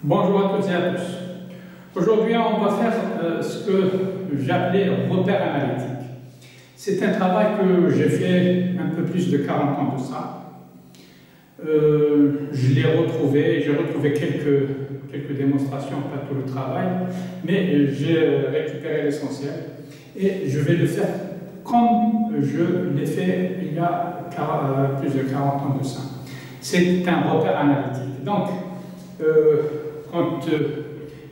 Bonjour à toutes et à tous. Aujourd'hui, on va faire ce que j'appelais repère analytique. C'est un travail que j'ai fait un peu plus de 40 ans de ça. Je l'ai retrouvé, j'ai retrouvé quelques démonstrations, pas tout le travail, mais j'ai récupéré l'essentiel et je vais le faire comme je l'ai fait il y a plus de 40 ans de ça. C'est un repère analytique. Donc, quand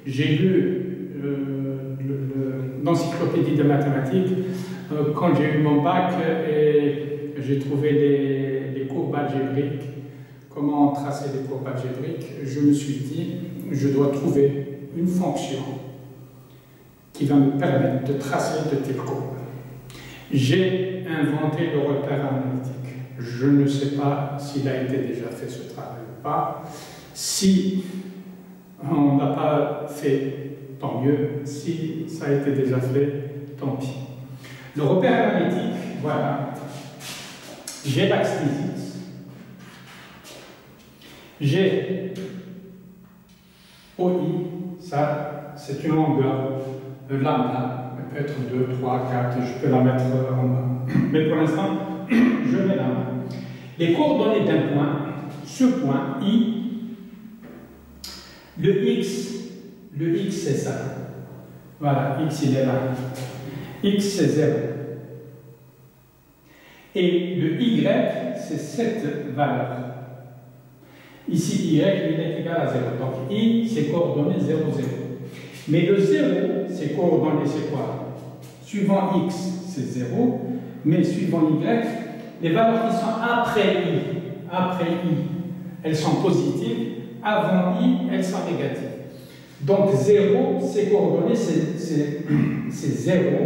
j'ai lu l'encyclopédie de mathématiques, quand j'ai eu mon bac et j'ai trouvé les courbes algébriques, comment tracer les courbes algébriques, je me suis dit, je dois trouver une fonction qui va me permettre de tracer de telles courbes. J'ai inventé le repère analytique. Je ne sais pas s'il a été déjà fait ce travail ou pas. Si on n'a pas fait, tant mieux. Si ça a été déjà fait, tant pis. Le repère analytique, voilà. J'ai l'axe des X. J'ai OI, ça c'est une longueur de lambda, elle peut être 2, 3, 4, je peux la mettre en bas. Mais pour l'instant, je mets la main. Les coordonnées d'un point, ce point I, le X c'est ça. Voilà, X il est là. X c'est 0. Et le Y c'est cette valeur. Ici, Y, il est égal à 0. Donc, I, c'est coordonnées 0, 0. Mais le 0, c'est coordonnées, c'est quoi? Suivant X, c'est 0. Mais suivant Y, les valeurs qui sont après I, elles sont positives. Avant I, elles sont négatives. Donc, 0, c'est coordonnées, c'est 0.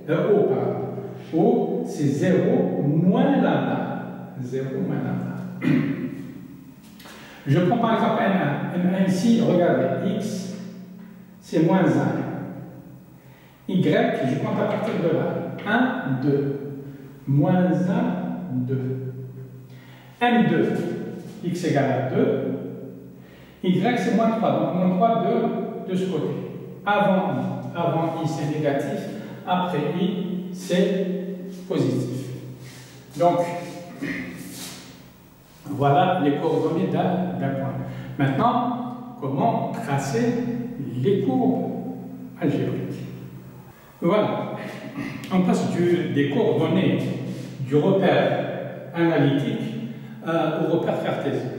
O, pardon. O, c'est 0 moins lambda. 0 moins lambda. Je prends par exemple M1 ici, regardez, X, c'est moins 1. Y, je compte à partir de là. 1, 2. Moins 1, 2. M2, X égale à 2. Y, c'est moins 3. Donc, moins 3 de ce côté. Avant I, c'est négatif. Après I, c'est positif. Donc, voilà les coordonnées d'un point. Maintenant, comment tracer les courbes algébriques? Voilà. On passe des coordonnées du repère analytique au repère cartésien.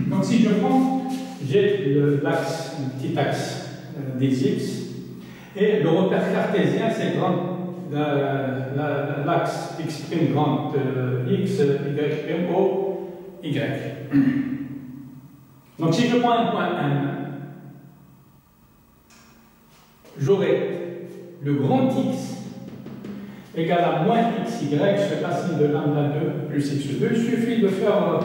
Donc si je prends, j'ai l'axe, le petit axe des X, et le repère cartésien, c'est l'axe x' grand X, y' O, Y. Donc si je prends un point M, j'aurai le grand X égal à moins XY, je fais racine de lambda 2 plus x2. Il suffit de faire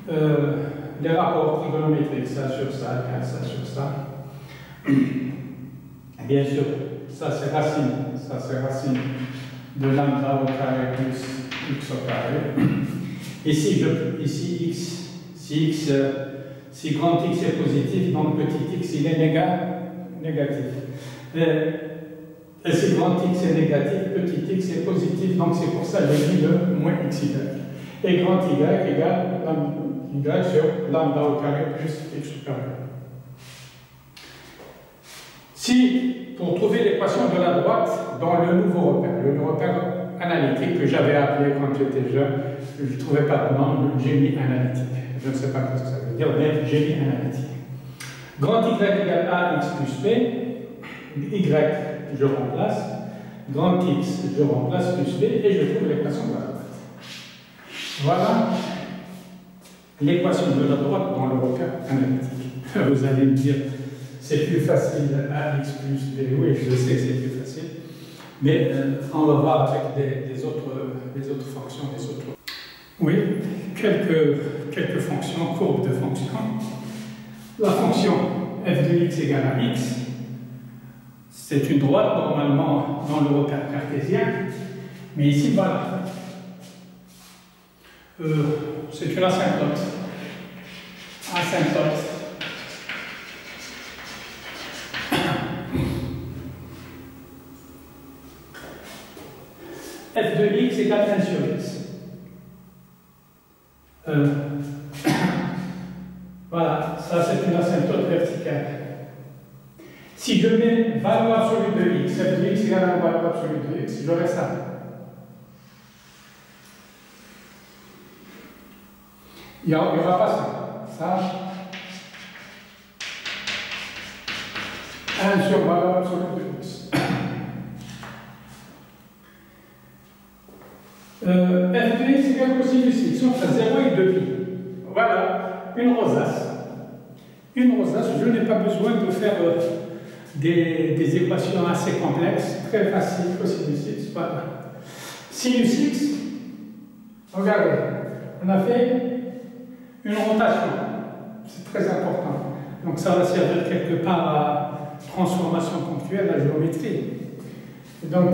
les rapports trigonométriques, ça sur ça, ça sur ça. Bien sûr, ça c'est racine de lambda au carré plus x au carré. Ici, si grand X est positif, donc petit x il est négatif. Et si grand X est négatif, petit x est positif, donc c'est pour ça que j'ai mis le moins xy. Et grand Y égale y sur lambda au carré plus x au carré. Si, pour trouver l'équation de la droite dans le nouveau repère, le repère analytique que j'avais appelé quand j'étais jeune, je ne trouvais pas de nom, j'ai mis analytique. Je ne sais pas ce que ça veut dire, mais j'ai mis analytique. Grand Y égale AX plus B, Y je remplace, grand X je remplace plus B et je trouve l'équation de la droite. Voilà l'équation de la droite dans le repère analytique. Vous allez me dire, c'est plus facile AX plus B, oui je sais que c'est plus facile. Mais on va voir avec les autres fonctions, les autres. Oui, quelques fonctions, courbes de fonctions. La fonction f de x égale à x, c'est une droite normalement dans le repère cartésien, mais ici voilà. C'est une asymptote. de x égale 1 sur x. Voilà, ça c'est une asymptote verticale. Si je mets valeur absolue de x, f de x égale à la valeur absolue de x, j'aurai ça. Il n'y aura pas ça. Ça, 1 sur valeur absolue de x. F de x égale cosinus x, entre 0 et 2pi. Voilà, une rosace. Une rosace, je n'ai pas besoin de faire des équations assez complexes, très faciles, cosinus x. Voilà. Sinus x, regardez, on a fait une rotation. C'est très important. Donc ça va servir quelque part à transformation ponctuelle, la géométrie. Et donc,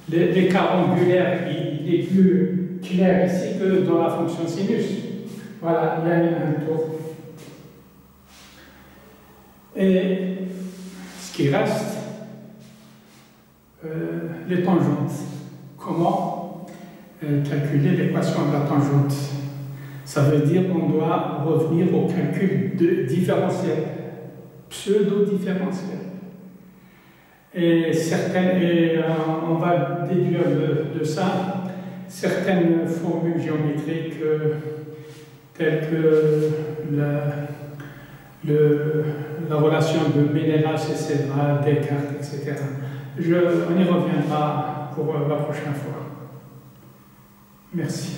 l'écart angulaire il est plus clair ici que dans la fonction sinus. Voilà, il y a un tour. Et ce qui reste, les tangentes. Comment calculer l'équation de la tangente? Ça veut dire qu'on doit revenir au calcul de différentiel, pseudo-différentiel. Et on va déduire de ça certaines formules géométriques telles que la relation de Ménélas et Sévra, Descartes, etc. On y reviendra pour la prochaine fois. Merci.